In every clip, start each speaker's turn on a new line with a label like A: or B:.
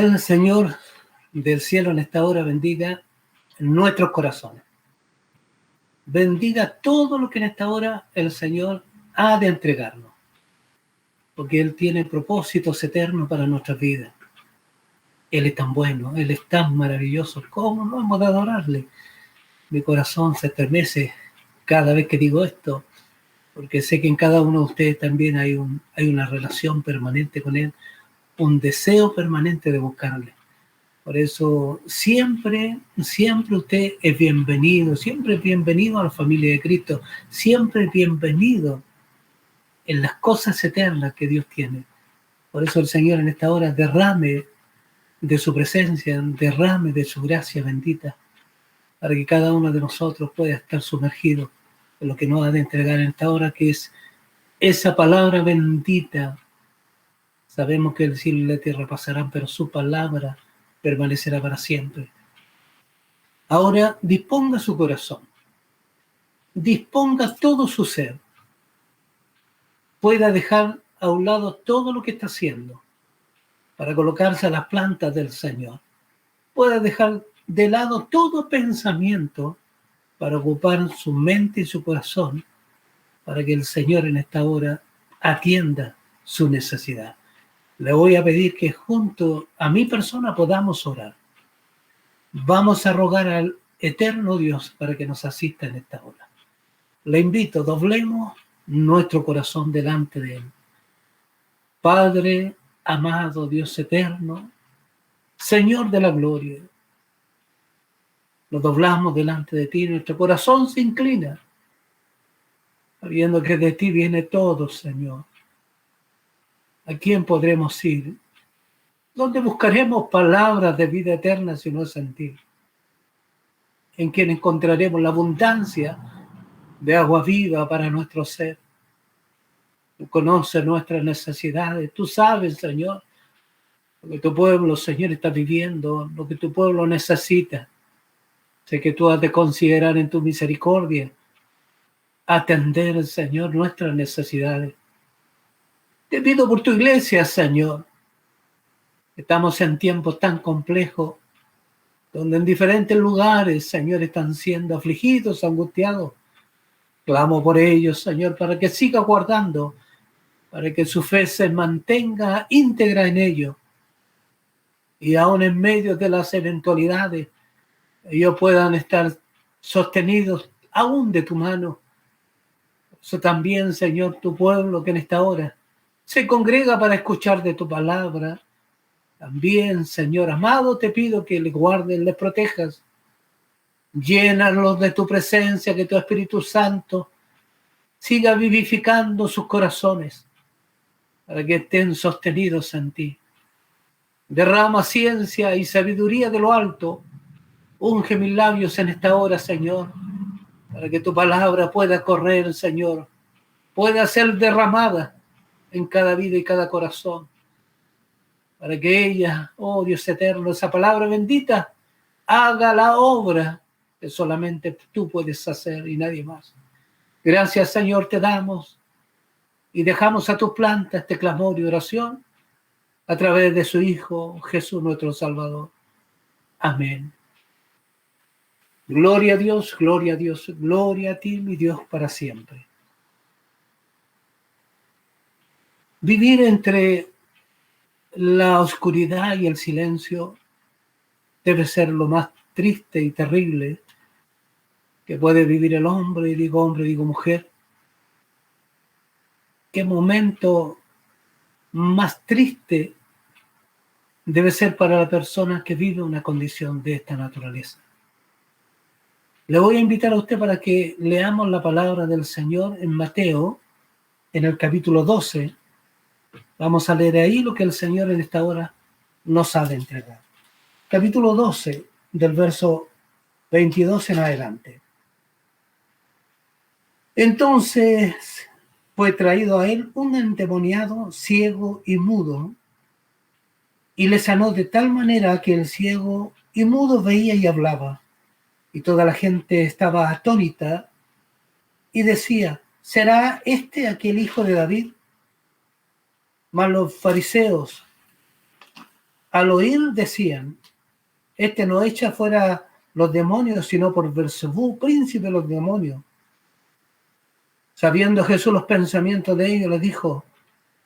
A: El Señor del cielo en esta hora bendiga nuestros corazones. Bendiga todo lo que en esta hora el Señor ha de entregarnos. Porque Él tiene propósitos eternos para nuestras vidas. Él es tan bueno, Él es tan maravilloso. ¿Cómo no hemos de adorarle? Mi corazón se estremece cada vez que digo esto, porque sé que en cada uno de ustedes también hay una relación permanente con Él, un deseo permanente de buscarle. Por eso siempre usted es bienvenido, siempre es bienvenido a la familia de Cristo, siempre es bienvenido en las cosas eternas que Dios tiene. Por eso el Señor en esta hora derrame de su presencia, derrame de su gracia bendita, para que cada uno de nosotros pueda estar sumergido en lo que nos ha de entregar en esta hora, que es esa palabra bendita. Sabemos que el cielo y la tierra pasarán, pero su palabra permanecerá para siempre. Ahora disponga su corazón, disponga todo su ser, pueda dejar a un lado todo lo que está haciendo para colocarse a las plantas del Señor, pueda dejar de lado todo pensamiento para ocupar su mente y su corazón, para que el Señor en esta hora atienda su necesidad. Le voy a pedir que junto a mi persona podamos orar. Vamos a rogar al eterno Dios para que nos asista en esta hora. Le invito, doblemos nuestro corazón delante de Él. Padre amado, Dios eterno, Señor de la gloria, nos doblamos delante de ti, nuestro corazón se inclina, sabiendo que de ti viene todo, Señor. ¿A quién podremos ir? ¿Dónde buscaremos palabras de vida eterna si no es en ti? En quien encontraremos la abundancia de agua viva para nuestro ser. Tú conoces nuestras necesidades, tú sabes, Señor, lo que tu pueblo, Señor, está viviendo, lo que tu pueblo necesita. Sé que tú has de considerar en tu misericordia atender, Señor, nuestras necesidades. Te pido por tu iglesia, Señor. Estamos en tiempos tan complejos, donde en diferentes lugares, Señor, están siendo afligidos, angustiados. Clamo por ellos, Señor, para que siga guardando, para que su fe se mantenga íntegra en ellos. Y aún en medio de las eventualidades, ellos puedan estar sostenidos aún de tu mano. Eso también, Señor, tu pueblo que en esta hora se congrega para escuchar de tu palabra. También, Señor amado, te pido que les guardes, les protejas. Llénalos de tu presencia, que tu Espíritu Santo siga vivificando sus corazones para que estén sostenidos en ti. Derrama ciencia y sabiduría de lo alto. Unge mis labios en esta hora, Señor, para que tu palabra pueda correr, Señor, pueda ser derramada en cada vida y cada corazón, para que ella, oh Dios eterno, esa palabra bendita, haga la obra que solamente tú puedes hacer y nadie más. Gracias, Señor, te damos y dejamos a tus plantas este clamor y oración a través de su Hijo, Jesús nuestro Salvador. Amén. Gloria a Dios, gloria a Dios, gloria a ti, mi Dios, para siempre. Vivir entre la oscuridad y el silencio debe ser lo más triste y terrible que puede vivir el hombre, y digo hombre, digo mujer. ¿Qué momento más triste debe ser para la persona que vive una condición de esta naturaleza? Le voy a invitar a usted para que leamos la palabra del Señor en Mateo, en el capítulo 12. Vamos a leer ahí lo que el Señor en esta hora nos ha de entregar. Capítulo 12, del verso 22 en adelante. Entonces fue traído a él un endemoniado, ciego y mudo, y le sanó de tal manera que el ciego y mudo veía y hablaba. Y toda la gente estaba atónita y decía: ¿será este aquel hijo de David? Mas los fariseos al oír decían: este no echa fuera los demonios, sino por Beelzebú, príncipe de los demonios. Sabiendo Jesús los pensamientos de ellos, les dijo: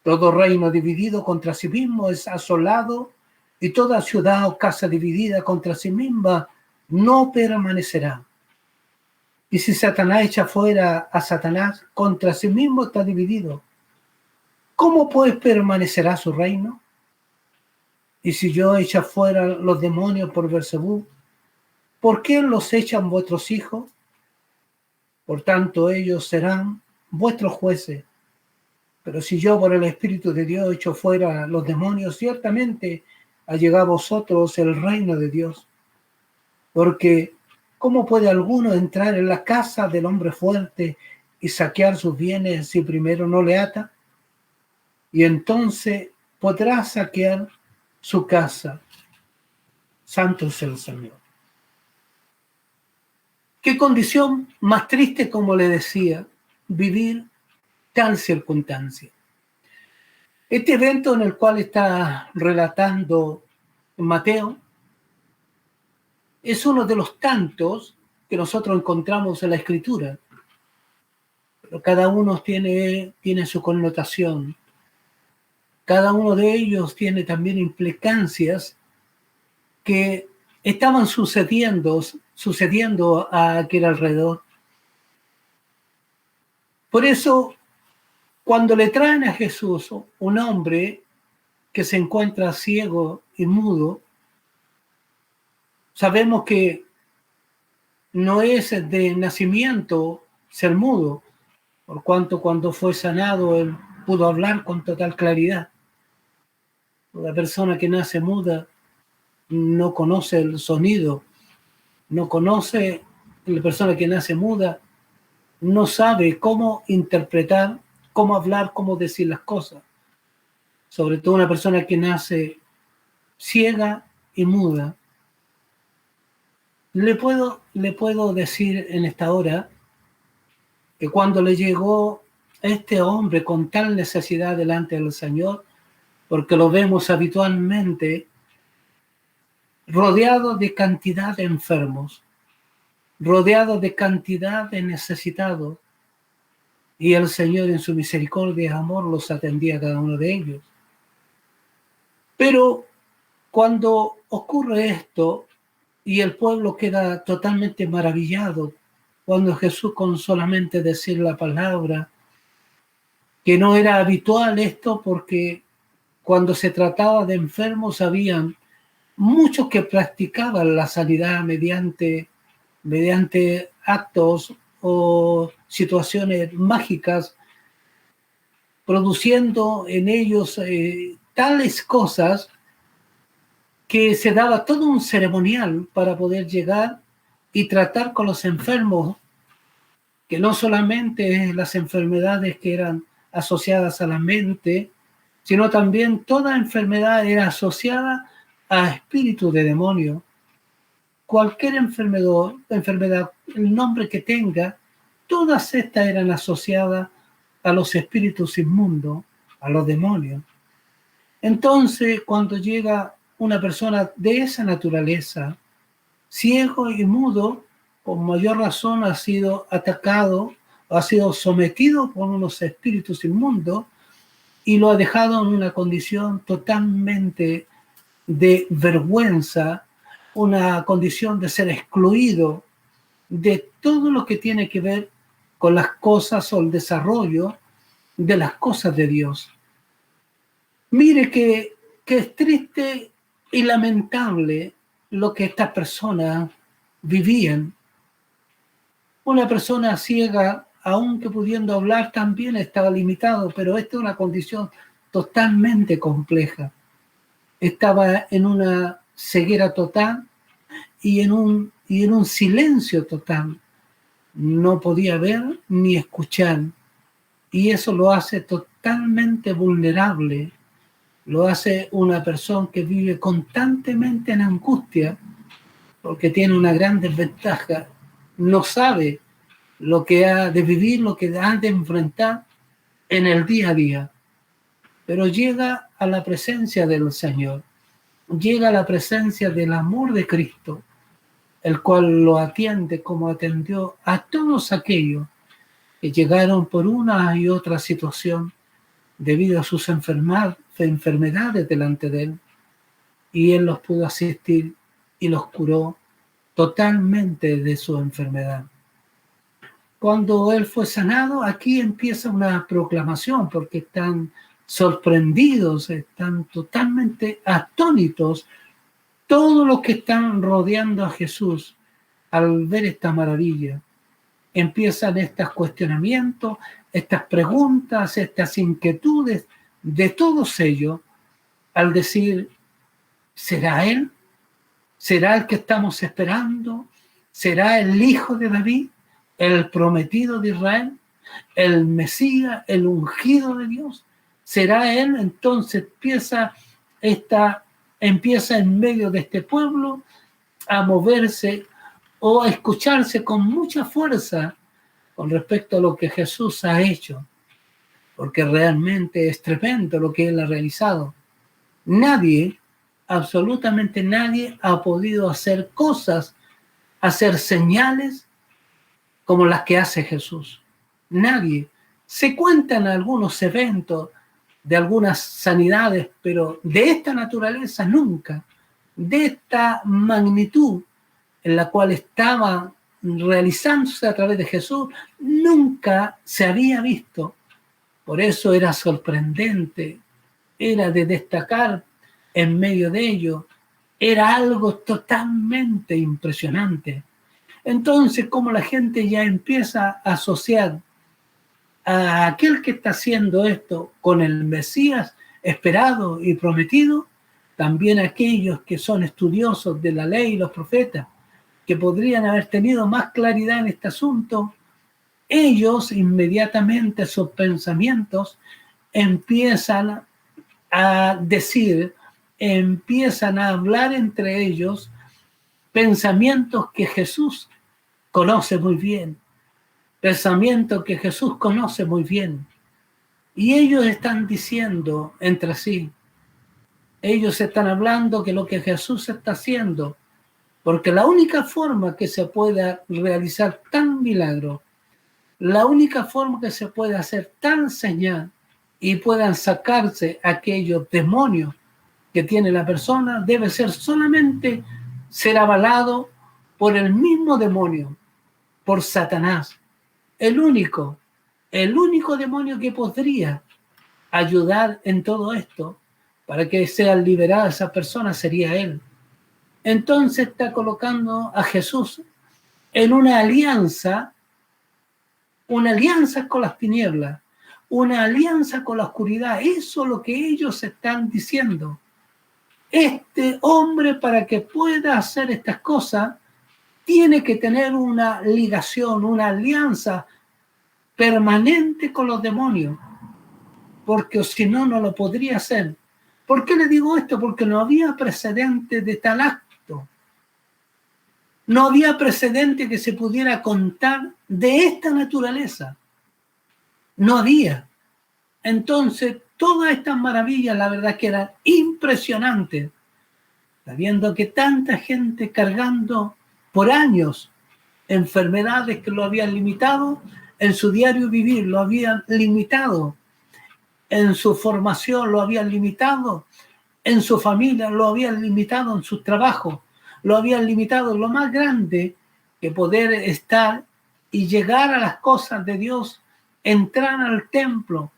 A: todo reino dividido contra sí mismo es asolado, y toda ciudad o casa dividida contra sí misma no permanecerá. Y si Satanás echa fuera a Satanás, contra sí mismo está dividido. ¿Cómo pues permanecerá su reino? Y si yo echa fuera los demonios por Beelzebú, ¿por qué los echan vuestros hijos? Por tanto, ellos serán vuestros jueces. Pero si yo por el Espíritu de Dios echo fuera los demonios, ciertamente ha llegado a vosotros el reino de Dios. Porque ¿cómo puede alguno entrar en la casa del hombre fuerte y saquear sus bienes si primero no le ata? Y entonces podrá saquear su casa. Santo es el Señor. Qué condición más triste, como le decía, vivir tal circunstancia. Este evento en el cual está relatando Mateo es uno de los tantos que nosotros encontramos en la Escritura. Pero cada uno tiene su connotación. Cada uno de ellos tiene también implicancias que estaban sucediendo a aquel alrededor. Por eso, cuando le traen a Jesús un hombre que se encuentra ciego y mudo, sabemos que no es de nacimiento ser mudo, por cuanto cuando fue sanado él pudo hablar con total claridad. La persona que nace muda no conoce el sonido, no conoce, la persona que nace muda no sabe cómo interpretar, cómo hablar, cómo decir las cosas. Sobre todo una persona que nace ciega y muda. Le puedo decir en esta hora que cuando le llegó este hombre con tal necesidad delante del Señor, porque lo vemos habitualmente rodeado de cantidad de enfermos, rodeado de cantidad de necesitados, y el Señor en su misericordia y amor los atendía a cada uno de ellos. Pero cuando ocurre esto y el pueblo queda totalmente maravillado, cuando Jesús con solamente decir la palabra, que no era habitual esto, porque cuando se trataba de enfermos habían muchos que practicaban la sanidad mediante actos o situaciones mágicas, produciendo en ellos tales cosas que se daba todo un ceremonial para poder llegar y tratar con los enfermos, que no solamente las enfermedades que eran asociadas a la mente, sino también toda enfermedad era asociada a espíritu de demonio. Cualquier enfermedad, el nombre que tenga, todas estas eran asociadas a los espíritus inmundos, a los demonios. Entonces, cuando llega una persona de esa naturaleza, ciego y mudo, con mayor razón ha sido atacado, ha sido sometido por unos espíritus inmundos y lo ha dejado en una condición totalmente de vergüenza, una condición de ser excluido de todo lo que tiene que ver con las cosas o el desarrollo de las cosas de Dios. Mire que es triste y lamentable lo que estas personas vivían. Una persona ciega, aunque pudiendo hablar, también estaba limitado, pero esta es una condición totalmente compleja. Estaba en una ceguera total y en un silencio total. No podía ver ni escuchar. Y eso lo hace totalmente vulnerable. Lo hace una persona que vive constantemente en angustia, porque tiene una gran desventaja. No sabe lo que ha de vivir, lo que ha de enfrentar en el día a día. Pero llega a la presencia del Señor. llega a la presencia del amor de Cristo, el cual lo atiende como atendió a todos aquellos que llegaron por una y otra situación debido a sus enfermedades delante de él, y él los pudo asistir y los curó totalmente de su enfermedad. Cuando él fue sanado, aquí empieza una proclamación, porque están sorprendidos, están totalmente atónitos todos los que están rodeando a Jesús al ver esta maravilla. Empiezan estos cuestionamientos, estas preguntas, estas inquietudes de todos ellos al decir, ¿será él? ¿Será el que estamos esperando? ¿Será el hijo de David? ¿El prometido de Israel? ¿El Mesías? ¿El ungido de Dios? ¿Será él? Entonces empieza en medio de este pueblo a moverse o a escucharse con mucha fuerza con respecto a lo que Jesús ha hecho, porque realmente es tremendo lo que él ha realizado. Nadie, absolutamente nadie, ha podido hacer cosas, hacer señales como las que hace Jesús. Nadie. Se cuentan algunos eventos de algunas sanidades, pero de esta naturaleza nunca, de esta magnitud en la cual estaba realizándose a través de Jesús, nunca se había visto. Por eso era sorprendente, era de destacar en medio de ello, era algo totalmente impresionante. Entonces, como la gente ya empieza a asociar a aquel que está haciendo esto con el Mesías esperado y prometido, también aquellos que son estudiosos de la ley y los profetas, que podrían haber tenido más claridad en este asunto, ellos inmediatamente sus pensamientos empiezan a decir, empiezan a hablar entre ellos pensamientos que Jesús conoce muy bien, pensamientos que Jesús conoce muy bien. Y ellos están diciendo entre sí, ellos están hablando que lo que Jesús está haciendo, porque la única forma que se pueda realizar tan milagro, la única forma que se puede hacer tan señal y puedan sacarse aquellos demonios que tiene la persona, debe ser solamente ser avalado por el mismo demonio, por Satanás. El único demonio que podría ayudar en todo esto para que sean liberadas esas personas sería él. Entonces está colocando a Jesús en una alianza con las tinieblas, una alianza con la oscuridad. Eso es lo que ellos están diciendo. Este hombre, para que pueda hacer estas cosas, tiene que tener una ligación, una alianza permanente con los demonios, porque si no, no lo podría hacer. ¿Por qué le digo esto? Porque no había precedente de tal acto. No había precedente que se pudiera contar de esta naturaleza. No había. Entonces, todas estas maravillas, la verdad que eran impresionantes, sabiendo que tanta gente cargando por años enfermedades que lo habían limitado en su diario vivir, lo habían limitado en su formación, lo habían limitado en su familia, lo habían limitado en su trabajo, lo habían limitado en lo más grande que poder estar y llegar a las cosas de Dios, entrar al templo,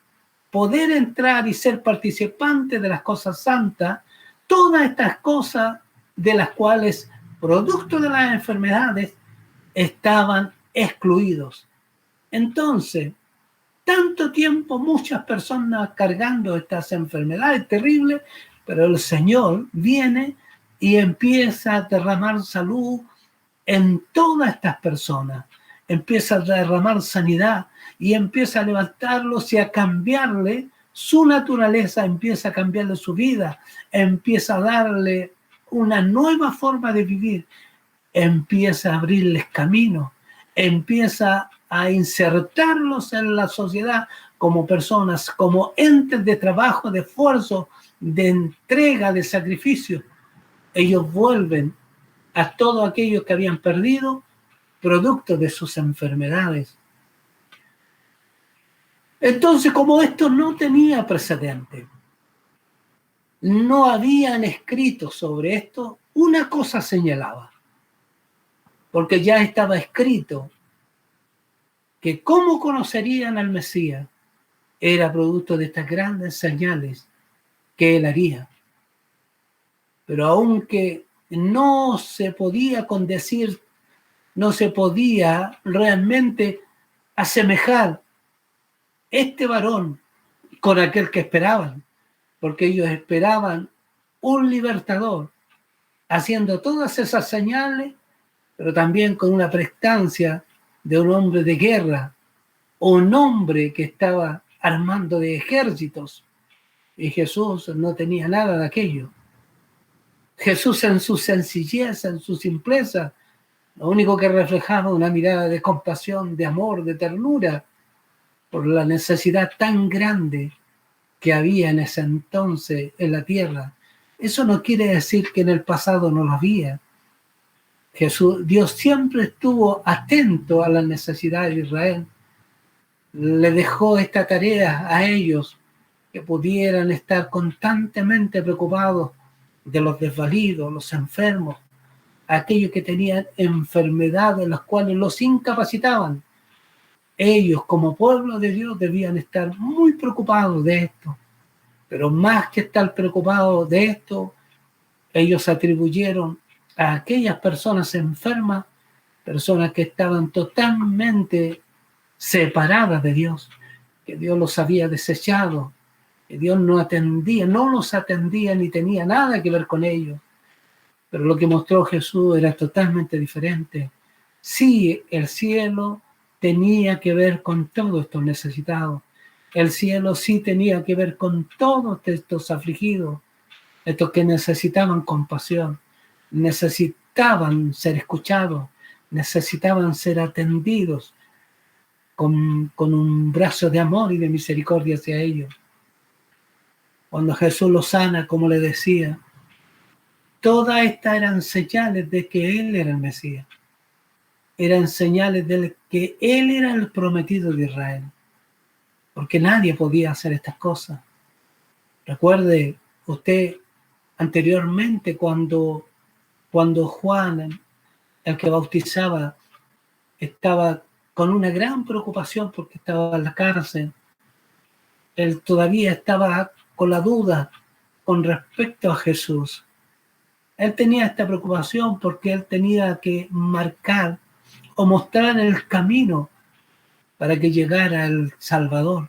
A: poder entrar y ser participante de las cosas santas, todas estas cosas de las cuales, producto de las enfermedades, estaban excluidos. Entonces, tanto tiempo, muchas personas cargando estas enfermedades terribles, pero el Señor viene y empieza a derramar salud en todas estas personas, empieza a derramar sanidad y empieza a levantarlos y a cambiarle su naturaleza, empieza a cambiarle su vida, empieza a darle una nueva forma de vivir, empieza a abrirles camino, empieza a insertarlos en la sociedad como personas, como entes de trabajo, de esfuerzo, de entrega, de sacrificio, ellos vuelven a todos aquellos que habían perdido producto de sus enfermedades. Entonces, como esto no tenía precedente, no habían escrito sobre esto, una cosa señalaba, porque ya estaba escrito que cómo conocerían al Mesías era producto de estas grandes señales que él haría. Pero aunque no se podía condecir, no se podía realmente asemejar este varón con aquel que esperaban, porque ellos esperaban un libertador, haciendo todas esas señales, pero también con una prestancia de un hombre de guerra, o un hombre que estaba armando de ejércitos, y Jesús no tenía nada de aquello. Jesús en su sencillez, en su simpleza, lo único que reflejaba una mirada de compasión, de amor, de ternura, por la necesidad tan grande que había en ese entonces en la tierra. Eso no quiere decir que en el pasado no lo había. Dios siempre estuvo atento a las necesidades de Israel. Le dejó esta tarea a ellos, que pudieran estar constantemente preocupados de los desvalidos, los enfermos, aquellos que tenían enfermedades las cuales los incapacitaban. Ellos, como pueblo de Dios, debían estar muy preocupados de esto. Pero más que estar preocupados de esto, ellos atribuyeron a aquellas personas enfermas, personas que estaban totalmente separadas de Dios, que Dios los había desechado, que Dios no los atendía ni tenía nada que ver con ellos. Pero lo que mostró Jesús era totalmente diferente. Sí, el cielo tenía que ver con todos estos necesitados. El cielo sí tenía que ver con todos estos afligidos, estos que necesitaban compasión, necesitaban ser escuchados, necesitaban ser atendidos con un brazo de amor y de misericordia hacia ellos. Cuando Jesús los sana, como le decía, todas estas eran señales de que Él era el Mesías. Eran señales de que Él era el prometido de Israel. Porque nadie podía hacer estas cosas. Recuerde usted anteriormente cuando Juan, el que bautizaba, estaba con una gran preocupación porque estaba en la cárcel. Él todavía estaba con la duda con respecto a Jesús. Él tenía esta preocupación porque él tenía que marcar o mostrar el camino para que llegara el Salvador.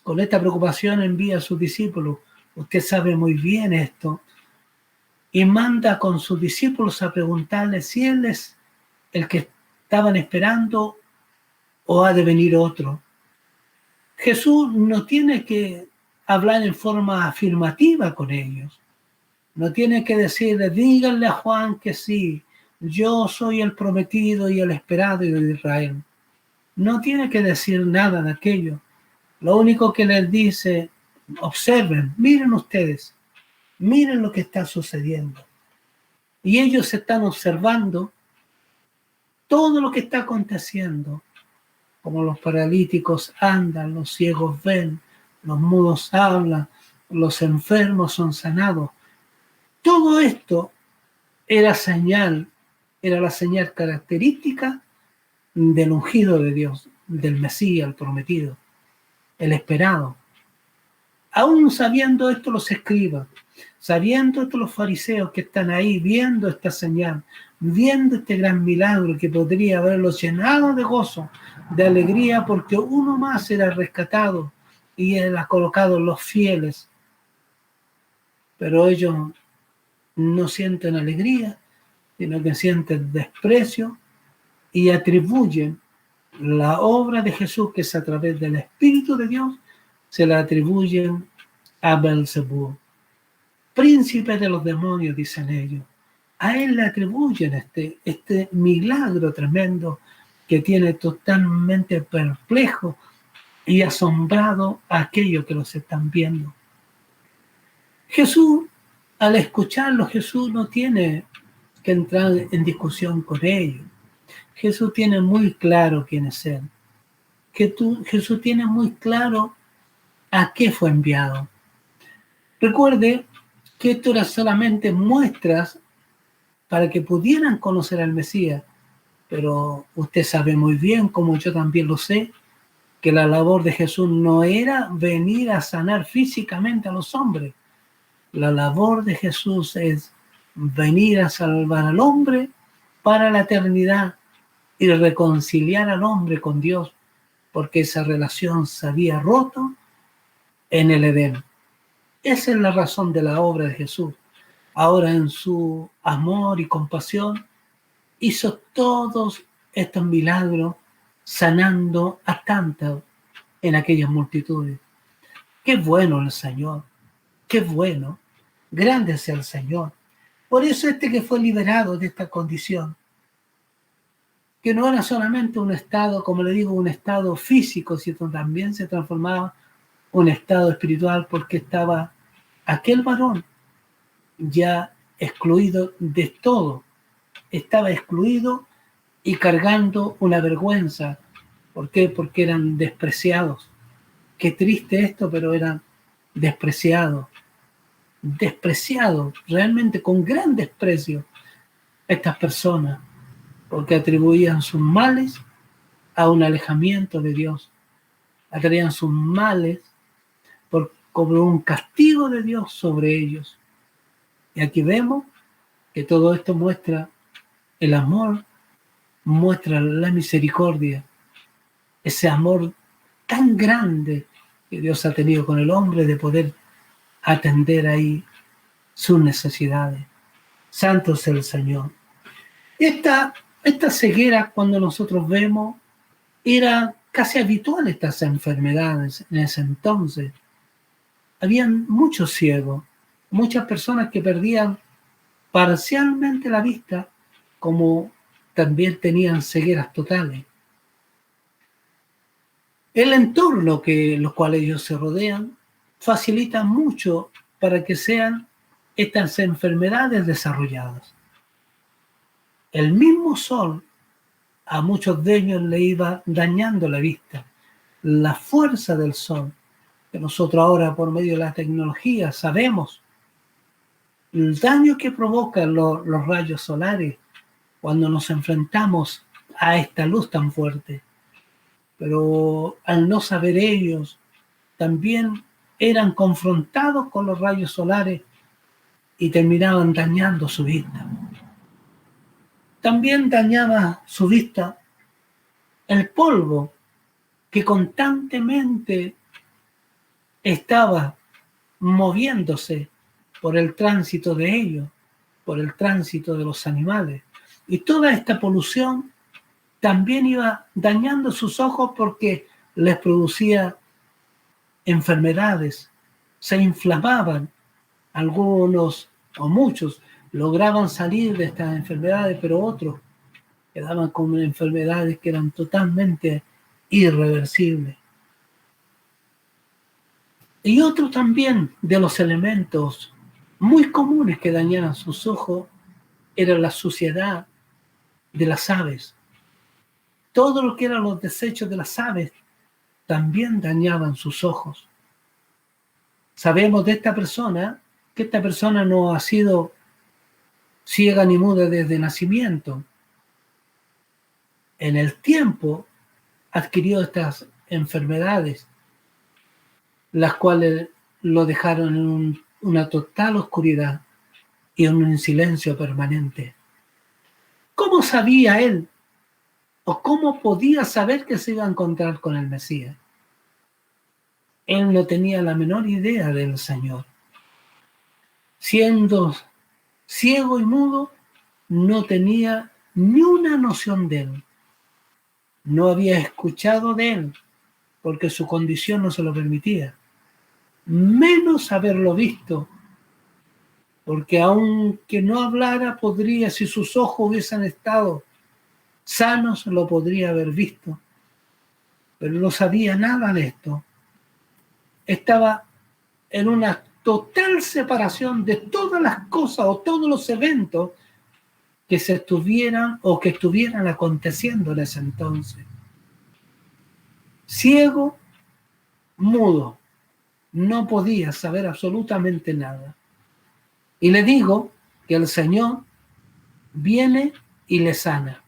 A: Con esta preocupación envía a sus discípulos. Usted sabe muy bien esto. Y manda con sus discípulos a preguntarle si él es el que estaban esperando o ha de venir otro. Jesús no tiene que hablar en forma afirmativa con ellos. No tiene que decirle, díganle a Juan que sí, yo soy el prometido y el esperado de Israel. No tiene que decir nada de aquello. Lo único que les dice, observen, miren ustedes, miren lo que está sucediendo. Y ellos están observando todo lo que está aconteciendo. Como los paralíticos andan, los ciegos ven, los mudos hablan, los enfermos son sanados. Todo esto era la señal característica del ungido de Dios, del Mesías, el prometido, el esperado. Aún sabiendo esto los escribas, sabiendo esto los fariseos que están ahí viendo esta señal, viendo este gran milagro que podría haberlos llenado de gozo, de alegría, porque uno más era rescatado y era colocado en los fieles. Pero ellos no sienten alegría, sino que sienten desprecio y atribuyen la obra de Jesús, que es a través del Espíritu de Dios, se la atribuyen a Belzebú, príncipe de los demonios, dicen ellos. A él le atribuyen este milagro tremendo que tiene totalmente perplejo y asombrado a aquellos que los están viendo. Jesús Al escucharlo, Jesús no tiene que entrar en discusión con ellos. Jesús tiene muy claro quién es Él. Jesús tiene muy claro a qué fue enviado. Recuerde que esto era solamente muestras para que pudieran conocer al Mesías, pero usted sabe muy bien, como yo también lo sé, que la labor de Jesús no era venir a sanar físicamente a los hombres. La labor de Jesús es venir a salvar al hombre para la eternidad y reconciliar al hombre con Dios, porque esa relación se había roto en el Edén. Esa es la razón de la obra de Jesús. Ahora, en su amor y compasión, hizo todos estos milagros sanando a tantas en aquellas multitudes. Qué bueno el Señor, qué bueno, grande sea el Señor. Por eso que fue liberado de esta condición, que no era solamente un estado, como le digo, un estado físico, sino también se transformaba un estado espiritual, porque estaba aquel varón ya excluido de todo, estaba excluido y cargando una vergüenza. ¿Por qué? Porque eran despreciados. Qué triste esto, pero eran despreciados, realmente con gran desprecio estas personas, porque atribuían sus males a un alejamiento de Dios, atraían sus males como un castigo de Dios sobre ellos. Y aquí vemos que todo esto muestra el amor, muestra la misericordia, ese amor tan grande que Dios ha tenido con el hombre de poder atender ahí sus necesidades. Santo es el Señor. Esta ceguera, cuando nosotros vemos, era casi habitual estas enfermedades en ese entonces. Habían muchos ciegos, muchas personas que perdían parcialmente la vista, como también tenían cegueras totales. El entorno los cuales ellos se rodean facilita mucho para que sean estas enfermedades desarrolladas. El mismo sol a muchos de ellos le iba dañando la vista. La fuerza del sol, que nosotros ahora por medio de la tecnología sabemos el daño que provocan los rayos solares cuando nos enfrentamos a esta luz tan fuerte. Pero al no saber ellos, también eran confrontados con los rayos solares y terminaban dañando su vista. También dañaba su vista el polvo que constantemente estaba moviéndose por el tránsito de ellos, por el tránsito de los animales. Y toda esta polución también iba dañando sus ojos porque les producía enfermedades, se inflamaban. Algunos o muchos lograban salir de estas enfermedades, pero otros quedaban con enfermedades que eran totalmente irreversibles. Y otro también de los elementos muy comunes que dañaban sus ojos era la suciedad de las aves. Todo lo que eran los desechos de las aves también dañaban sus ojos. Sabemos de esta persona que esta persona no ha sido ciega ni muda desde nacimiento. En el tiempo adquirió estas enfermedades, las cuales lo dejaron en una total oscuridad y en un silencio permanente. ¿Cómo sabía él o cómo podía saber que se iba a encontrar con el Mesías? Él no tenía la menor idea del Señor. Siendo ciego y mudo, no tenía ni una noción de él. No había escuchado de él, porque su condición no se lo permitía. Menos haberlo visto, porque aunque no hablara, podría, si sus ojos hubiesen estado sanos, lo podría haber visto. Pero no sabía nada de esto. Estaba en una total separación de todas las cosas o todos los eventos que se estuvieran o que estuvieran aconteciendo en ese entonces. Ciego, mudo, no podía saber absolutamente nada. Y le digo que el Señor viene y le sana.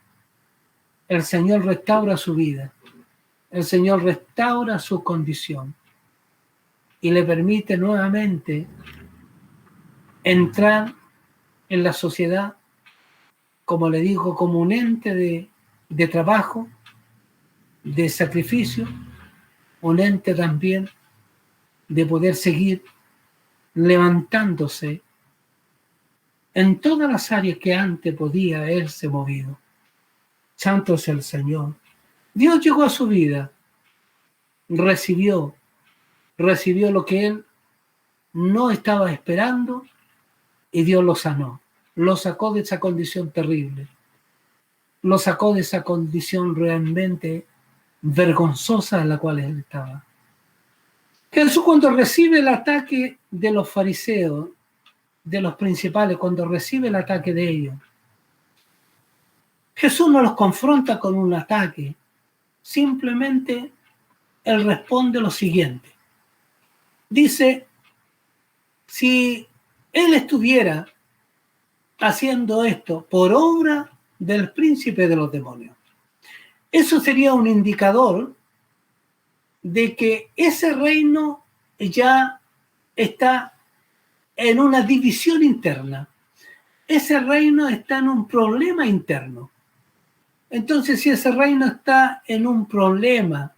A: El Señor restaura su vida. El Señor restaura su condición y le permite nuevamente entrar en la sociedad, como le digo, como un ente de trabajo, de sacrificio, un ente también de poder seguir levantándose en todas las áreas que antes podía haberse movido. Santo es el Señor. Dios llegó a su vida, recibió lo que él no estaba esperando y Dios lo sanó. Lo sacó de esa condición terrible. Lo sacó de esa condición realmente vergonzosa en la cual él estaba. Jesús, cuando recibe el ataque de los fariseos, de los principales, cuando recibe el ataque de ellos, Jesús no los confronta con un ataque. Simplemente él responde lo siguiente. Dice, si él estuviera haciendo esto por obra del príncipe de los demonios, eso sería un indicador de que ese reino ya está en una división interna. Ese reino está en un problema interno. Entonces, si ese reino está en un problema,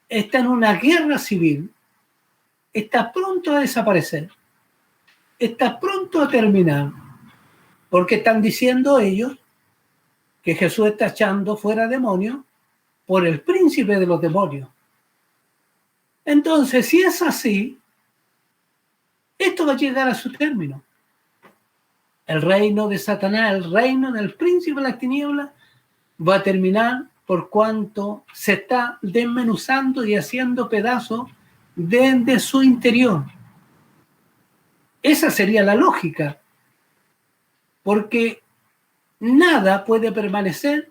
A: está en una guerra civil, está pronto a desaparecer, está pronto a terminar, porque están diciendo ellos que Jesús está echando fuera demonios por el príncipe de los demonios. Entonces, si es así, esto va a llegar a su término. El reino de Satanás, el reino del príncipe de las tinieblas, va a terminar por cuanto se está desmenuzando y haciendo pedazos desde su interior. Esa sería la lógica, porque nada puede permanecer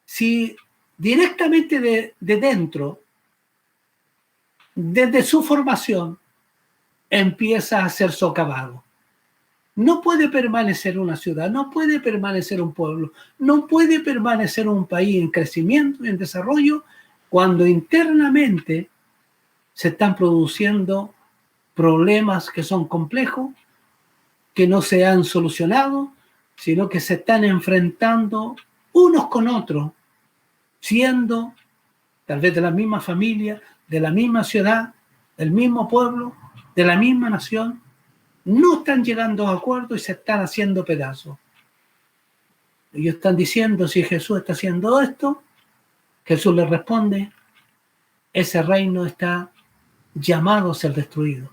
A: si directamente de dentro, desde su formación, empieza a ser socavado. No puede permanecer una ciudad, no puede permanecer un pueblo, no puede permanecer un país en crecimiento y en desarrollo cuando internamente se están produciendo problemas que son complejos, que no se han solucionado, sino que se están enfrentando unos con otros, siendo tal vez de la misma familia, de la misma ciudad, del mismo pueblo, de la misma nación. No están llegando a acuerdos y se están haciendo pedazos. Ellos están diciendo, si Jesús está haciendo esto, Jesús les responde, ese reino está llamado a ser destruido.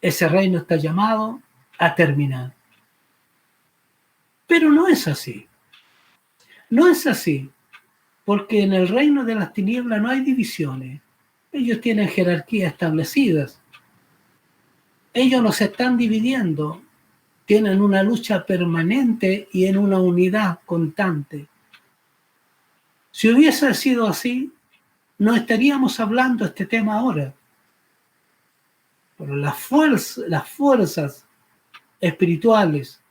A: Ese reino está llamado a terminar. Pero no es así. No es así, porque en el reino de las tinieblas no hay divisiones. Ellos tienen jerarquías establecidas. Ellos no se están dividiendo, tienen una lucha permanente y en una unidad constante. Si hubiese sido así, no estaríamos hablando de este tema ahora. Pero las fuerzas espirituales,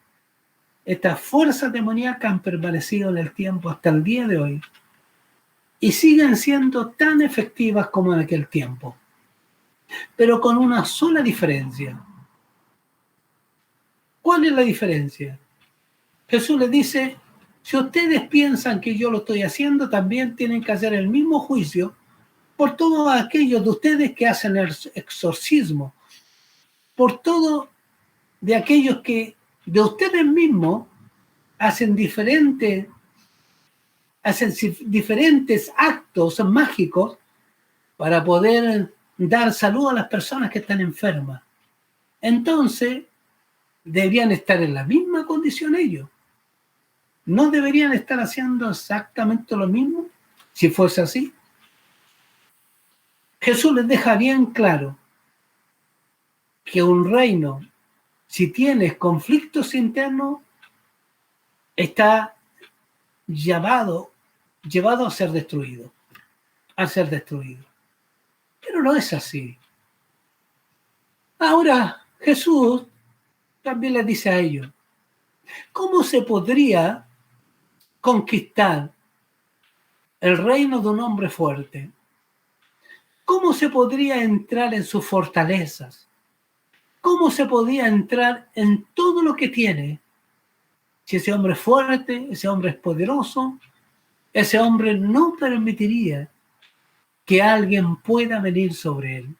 A: estas fuerzas demoníacas han permanecido en el tiempo hasta el día de hoy y siguen siendo tan efectivas como en aquel tiempo, pero con una sola diferencia. ¿Cuál es la diferencia? Jesús les dice, si ustedes piensan que yo lo estoy haciendo, también tienen que hacer el mismo juicio por todos aquellos de ustedes que hacen el exorcismo, por todos de aquellos que de ustedes mismos hacen diferentes actos mágicos para poder dar salud a las personas que están enfermas. Entonces, deberían estar en la misma condición ellos. ¿No deberían estar haciendo exactamente lo mismo si fuese así? Jesús les deja bien claro que un reino, si tiene conflictos internos, está llevado a ser destruido, Pero no es así. Ahora, Jesús también les dice a ellos, ¿cómo se podría conquistar el reino de un hombre fuerte? ¿Cómo se podría entrar en sus fortalezas? ¿Cómo se podía entrar en todo lo que tiene? Si ese hombre es fuerte, ese hombre es poderoso, ese hombre no permitiría que alguien pueda venir sobre él.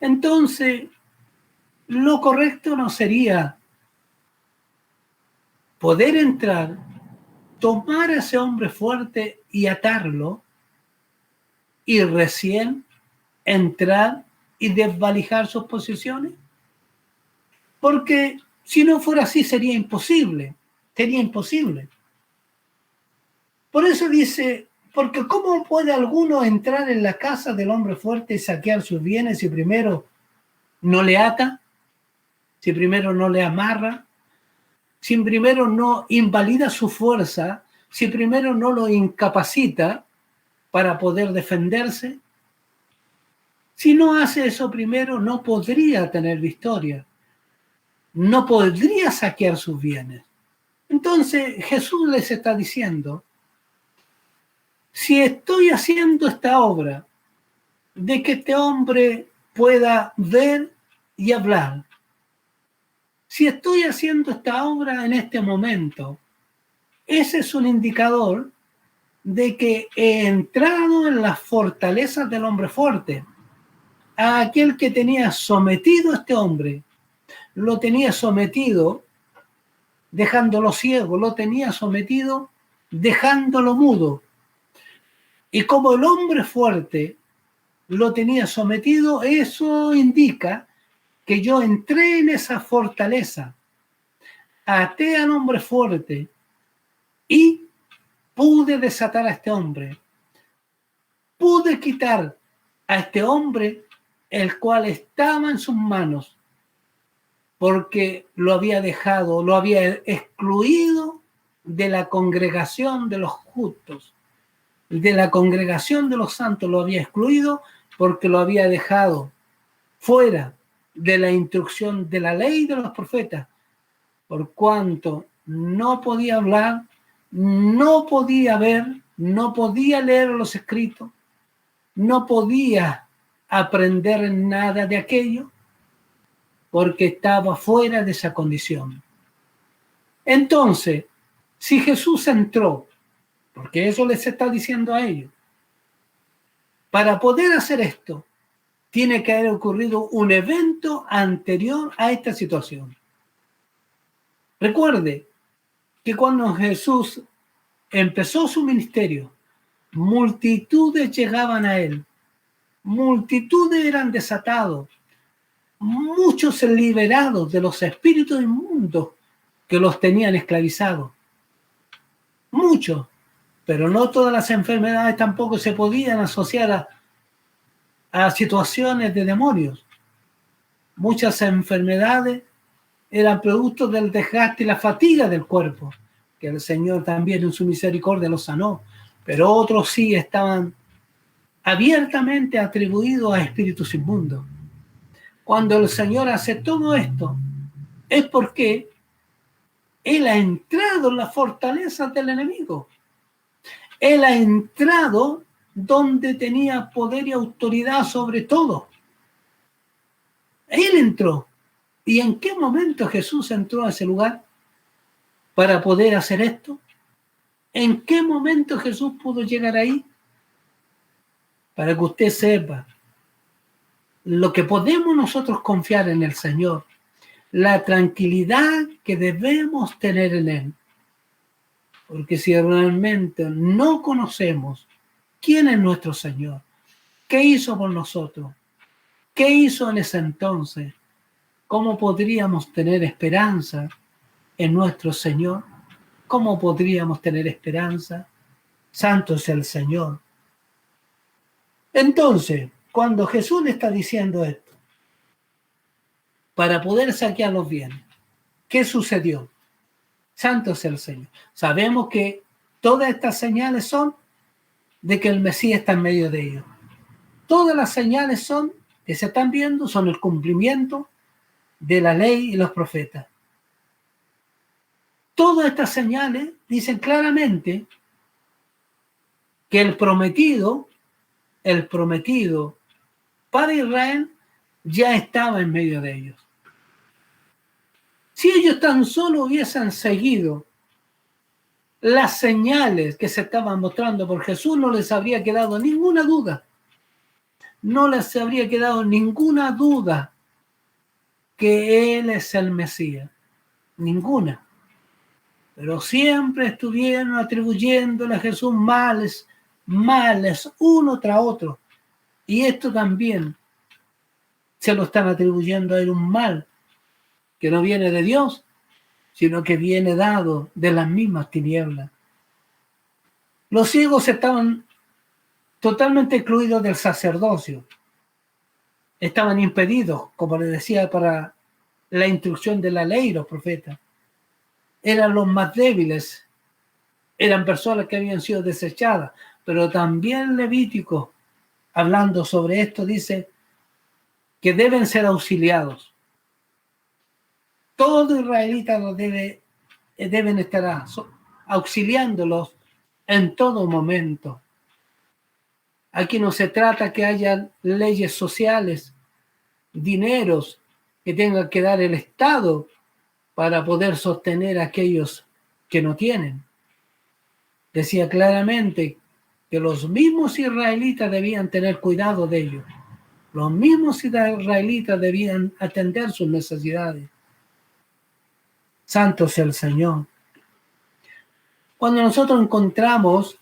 A: Entonces, lo correcto no sería poder entrar, tomar a ese hombre fuerte y atarlo, y recién entrar y desvalijar sus posiciones. Porque si no fuera así sería imposible. Por eso dice, porque ¿cómo puede alguno entrar en la casa del hombre fuerte y saquear sus bienes si primero no le ata, si primero no le amarra, si primero no invalida su fuerza, si primero no lo incapacita para poder defenderse? Si no hace eso primero, no podría tener victoria, no podría saquear sus bienes. Entonces Jesús les está diciendo, si estoy haciendo esta obra de que este hombre pueda ver y hablar, si estoy haciendo esta obra en este momento, ese es un indicador de que he entrado en las fortalezas del hombre fuerte. A aquel que tenía sometido a este hombre, lo tenía sometido dejándolo ciego, lo tenía sometido dejándolo mudo. Y como el hombre fuerte lo tenía sometido, eso indica que yo entré en esa fortaleza, até al hombre fuerte y pude desatar a este hombre. Pude quitar a este hombre el cual estaba en sus manos, porque lo había dejado, lo había excluido de la congregación de los justos, de la congregación de los santos, lo había excluido porque lo había dejado fuera de la instrucción de la ley de los profetas, por cuanto no podía hablar, no podía ver, no podía leer los escritos, no podía aprender nada de aquello, porque estaba fuera de esa condición. Entonces, si Jesús entró, porque eso les está diciendo a ellos, para poder hacer esto, tiene que haber ocurrido un evento anterior a esta situación. Recuerde que cuando Jesús empezó su ministerio, multitudes llegaban a él, multitudes eran desatados, muchos liberados de los espíritus inmundos que los tenían esclavizados. Muchos, pero no todas las enfermedades tampoco se podían asociar a situaciones de demonios. Muchas enfermedades eran producto del desgaste y la fatiga del cuerpo, que el Señor también en su misericordia los sanó, pero otros sí estaban abiertamente atribuidos a espíritus inmundos. Cuando el Señor hace todo esto, es porque Él ha entrado en las fortalezas del enemigo. Él ha entrado donde tenía poder y autoridad sobre todo. Él entró. ¿Y en qué momento Jesús entró a ese lugar para poder hacer esto? ¿En qué momento Jesús pudo llegar ahí? Para que usted sepa lo que podemos nosotros confiar en el Señor, la tranquilidad que debemos tener en Él. Porque si realmente no conocemos quién es nuestro Señor, qué hizo por nosotros, qué hizo en ese entonces, ¿cómo podríamos tener esperanza en nuestro Señor? ¿Cómo podríamos tener esperanza? Santo es el Señor. Entonces, cuando Jesús le está diciendo esto, para poder saquear los bienes. ¿Qué sucedió? Santo es el Señor. Sabemos que todas estas señales son de que el Mesías está en medio de ellos. Todas las señales son que se están viendo, son el cumplimiento de la ley y los profetas. Todas estas señales dicen claramente que el prometido para Israel ya estaba en medio de ellos. Si ellos tan solo hubiesen seguido las señales que se estaban mostrando por Jesús, no les habría quedado ninguna duda. No les habría quedado ninguna duda que Él es el Mesías. Ninguna. Pero siempre estuvieron atribuyéndole a Jesús males uno tras otro. Y esto también se lo están atribuyendo a Él, un mal que no viene de Dios, sino que viene dado de las mismas tinieblas. Los ciegos estaban totalmente excluidos del sacerdocio. Estaban impedidos, como les decía, para la instrucción de la ley y los profetas. Eran los más débiles, eran personas que habían sido desechadas, pero también Levítico, hablando sobre esto, dice que deben ser auxiliados. Todo israelita deben estar auxiliándolos en todo momento. Aquí no se trata que haya leyes sociales, dineros que tenga que dar el Estado para poder sostener a aquellos que no tienen. Decía claramente que los mismos israelitas debían tener cuidado de ellos. Los mismos israelitas debían atender sus necesidades. Santo sea el Señor. Cuando nosotros encontramos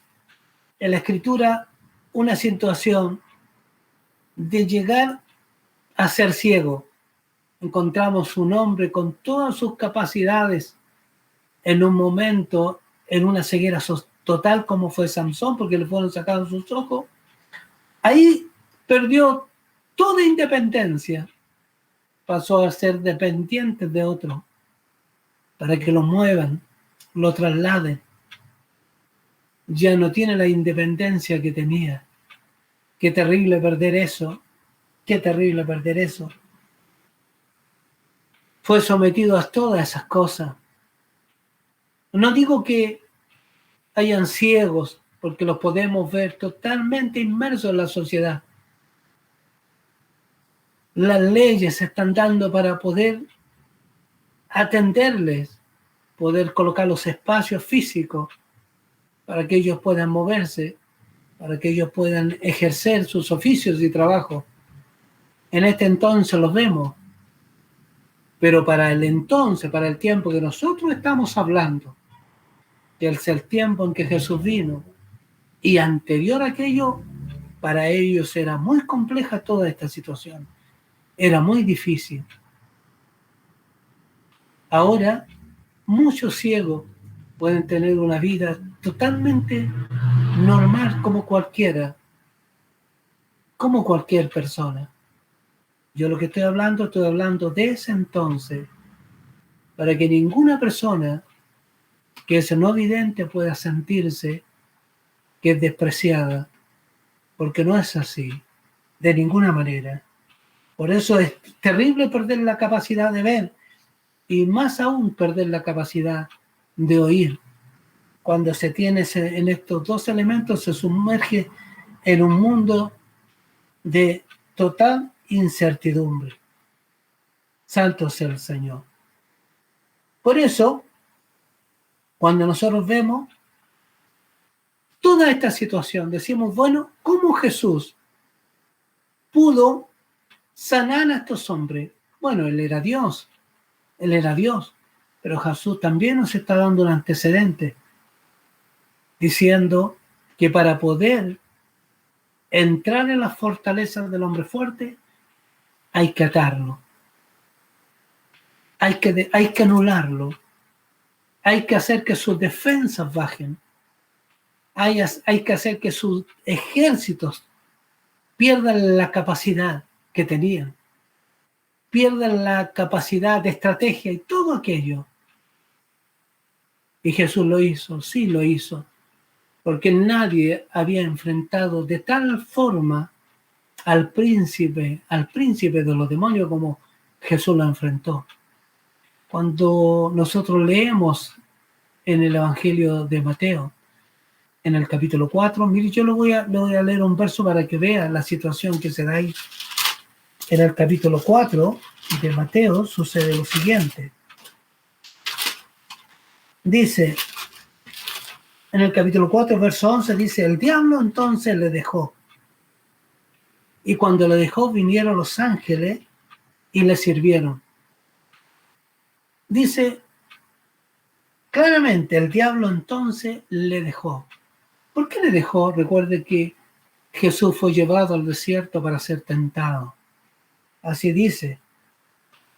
A: en la Escritura una situación de llegar a ser ciego, encontramos un hombre con todas sus capacidades en un momento, en una ceguera total como fue Samson, porque le fueron sacados sus ojos. Ahí perdió toda independencia, pasó a ser dependiente de otro para que lo muevan, lo trasladen. Ya no tiene la independencia que tenía. Qué terrible perder eso. Qué terrible perder eso. Fue sometido a todas esas cosas. No digo que hayan ciegos, porque los podemos ver totalmente inmersos en la sociedad. Las leyes se están dando para poder atenderles, poder colocar los espacios físicos para que ellos puedan moverse, para que ellos puedan ejercer sus oficios y trabajos. En este entonces los vemos, pero para el entonces, para el tiempo que nosotros estamos hablando, que es el tiempo en que Jesús vino, y anterior a aquello, para ellos era muy compleja toda esta situación, era muy difícil. Ahora, muchos ciegos pueden tener una vida totalmente normal como cualquier persona. Yo lo que estoy hablando de ese entonces, para que ninguna persona que es no vidente pueda sentirse que es despreciada, porque no es así, de ninguna manera. Por eso es terrible perder la capacidad de ver, y más aún perder la capacidad de oír. Cuando se tiene en estos dos elementos, se sumerge en un mundo de total incertidumbre. Santo sea el Señor. Por eso, cuando nosotros vemos toda esta situación, decimos, bueno, ¿cómo Jesús pudo sanar a estos hombres? Bueno, Él era Dios, pero Jesús también nos está dando un antecedente, diciendo que para poder entrar en las fortalezas del hombre fuerte, hay que atarlo, hay que anularlo, hay que hacer que sus defensas bajen, hay que hacer que sus ejércitos pierdan la capacidad que tenían. pierden la capacidad de estrategia y todo aquello. Y Jesús lo hizo, sí lo hizo, porque nadie había enfrentado de tal forma al príncipe de los demonios como Jesús lo enfrentó. Cuando nosotros leemos en el Evangelio de Mateo, en el capítulo 4, mire, yo le voy a leer un verso para que vea la situación que se da ahí. En el capítulo 4 de Mateo sucede lo siguiente. Dice, en el capítulo 4, verso 11, dice, el diablo entonces le dejó. Y cuando le dejó, vinieron los ángeles y le sirvieron. Dice, claramente, el diablo entonces le dejó. ¿Por qué le dejó? Recuerde que Jesús fue llevado al desierto para ser tentado. Así dice.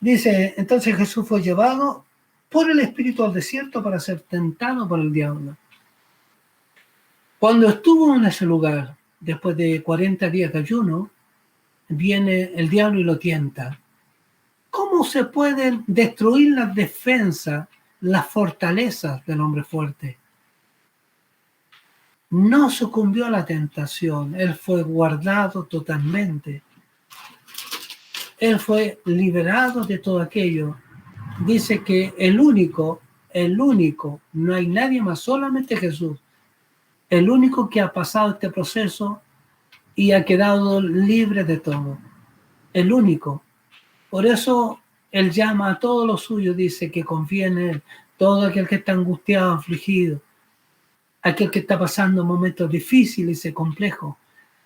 A: Dice, entonces Jesús fue llevado por el Espíritu al desierto para ser tentado por el diablo. Cuando estuvo en ese lugar, después de 40 días de ayuno, viene el diablo y lo tienta. ¿Cómo se pueden destruir las defensas, las fortalezas del hombre fuerte? No sucumbió a la tentación, él fue guardado totalmente. Él fue liberado de todo aquello. Dice que el único, no hay nadie más, solamente Jesús, el único que ha pasado este proceso y ha quedado libre de todo. El único. Por eso él llama a todos los suyos, dice que confía en él, todo aquel que está angustiado, afligido, aquel que está pasando momentos difíciles y complejos,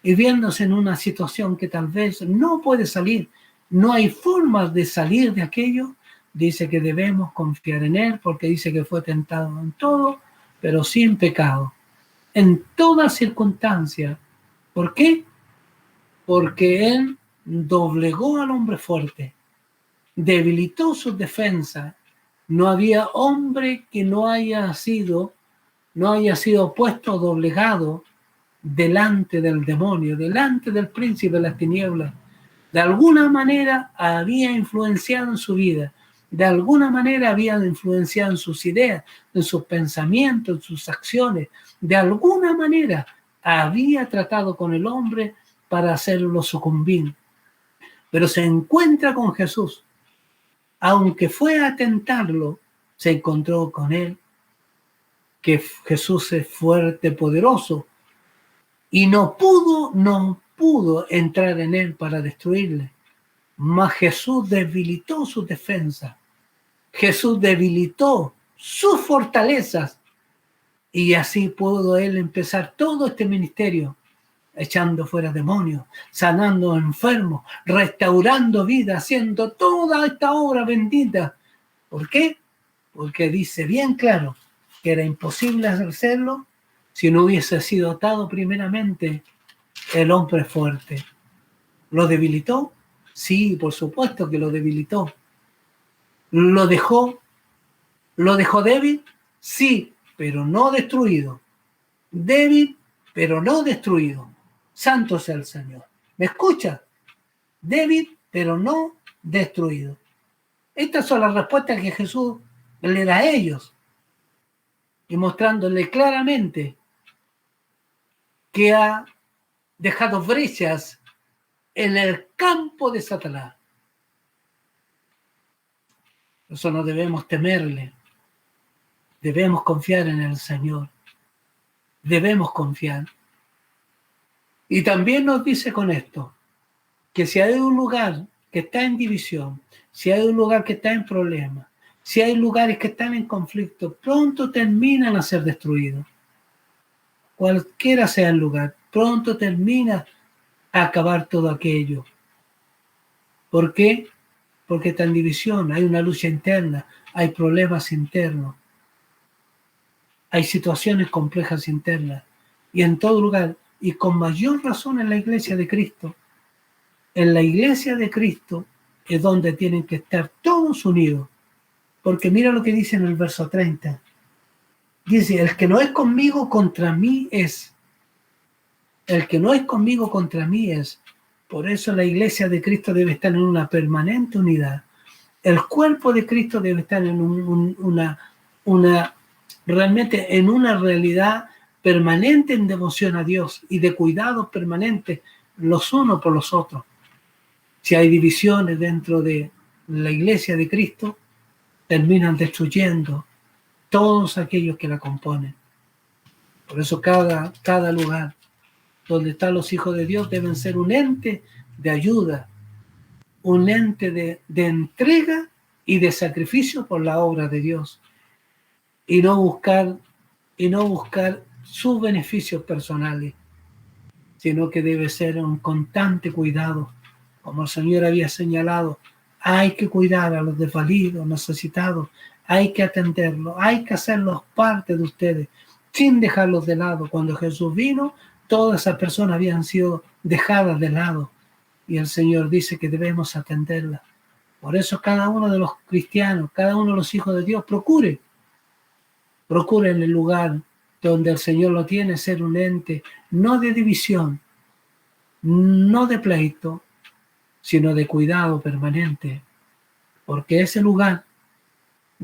A: y viéndose en una situación que tal vez no puede salir, no hay forma de salir de aquello, dice que debemos confiar en él, porque dice que fue tentado en todo, pero sin pecado, en toda circunstancia. ¿Por qué? Porque él doblegó al hombre fuerte, debilitó sus defensas. No había hombre que no haya sido puesto doblegado delante del demonio, delante del príncipe de las tinieblas. De alguna manera había influenciado en su vida, de alguna manera había influenciado en sus ideas, en sus pensamientos, en sus acciones, de alguna manera había tratado con el hombre para hacerlo sucumbir. Pero se encuentra con Jesús. Aunque fue a tentarlo, se encontró con él, que Jesús es fuerte, poderoso, y no pudo entrar en él para destruirle. Mas Jesús debilitó sus defensas, Jesús debilitó sus fortalezas, y así pudo él empezar todo este ministerio, echando fuera demonios, sanando enfermos, restaurando vida, haciendo toda esta obra bendita. ¿Por qué? Porque dice bien claro que era imposible hacerlo si no hubiese sido atado primeramente el hombre fuerte. ¿Lo debilitó? Sí, por supuesto que lo debilitó. ¿Lo dejó débil? Sí, pero no destruido. Débil, pero no destruido. Santo sea el Señor. ¿Me escucha? Débil, pero no destruido. Estas son las respuestas que Jesús le da a ellos, y mostrándole claramente que ha dejado brechas en el campo de Satanás. Por eso no debemos temerle, debemos confiar en el Señor, debemos confiar. Y también nos dice con esto, que si hay un lugar que está en división, si hay un lugar que está en problemas, si hay lugares que están en conflicto, pronto terminan a ser destruidos. Cualquiera sea el lugar, pronto termina a acabar todo aquello. ¿Por qué? Porque está en división, hay una lucha interna, hay problemas internos, hay situaciones complejas internas, y en todo lugar, y con mayor razón en la iglesia de Cristo. En la iglesia de Cristo es donde tienen que estar todos unidos, porque mira lo que dice en el verso 30. Dice, el que no es conmigo contra mí es. El que no es conmigo contra mí es. Por eso la iglesia de Cristo debe estar en una permanente unidad. El cuerpo de Cristo debe estar en realmente en una realidad permanente en devoción a Dios y de cuidados permanentes los unos por los otros. Si hay divisiones dentro de la iglesia de Cristo, terminan destruyendo todos aquellos que la componen. Por eso cada lugar donde están los hijos de Dios deben ser un ente de ayuda, un ente de entrega y de sacrificio por la obra de Dios, y no buscar sus beneficios personales, sino que debe ser un constante cuidado. Como el Señor había señalado, hay que cuidar a los desvalidos, necesitados, hay que atenderlos, hay que hacerlos parte de ustedes, sin dejarlos de lado. Cuando Jesús vino, todas esas personas habían sido dejadas de lado, y el Señor dice que debemos atenderlas. Por eso cada uno de los cristianos, cada uno de los hijos de Dios, procure en el lugar donde el Señor lo tiene, ser un ente, no de división, no de pleito, sino de cuidado permanente, porque ese lugar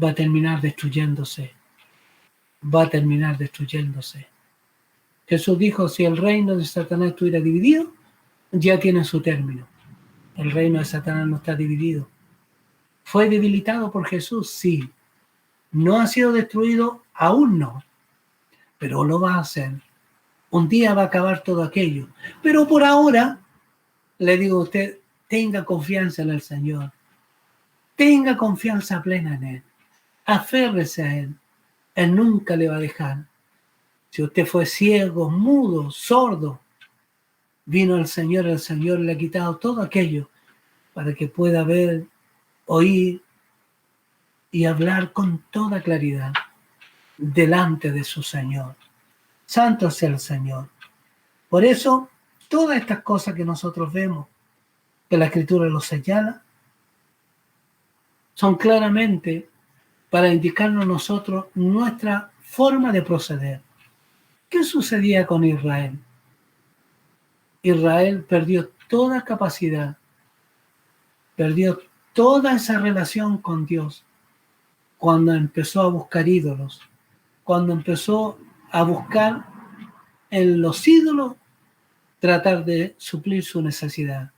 A: va a terminar destruyéndose. Jesús dijo, si el reino de Satanás estuviera dividido, ya tiene su término. El reino de Satanás no está dividido. ¿Fue debilitado por Jesús? Sí. ¿No ha sido destruido? Aún no. Pero lo va a hacer. Un día va a acabar todo aquello. Pero por ahora, le digo a usted, tenga confianza en el Señor. Tenga confianza plena en Él. Aférrese a Él. Él nunca le va a dejar. Si usted fue ciego, mudo, sordo, vino el Señor le ha quitado todo aquello para que pueda ver, oír y hablar con toda claridad delante de su Señor. Santo sea el Señor. Por eso, todas estas cosas que nosotros vemos, que la Escritura lo señala, son claramente para indicarnos a nosotros nuestra forma de proceder. ¿Qué sucedía con Israel? Israel perdió toda capacidad, perdió toda esa relación con Dios cuando empezó a buscar ídolos, cuando empezó a buscar en los ídolos tratar de suplir su necesidad.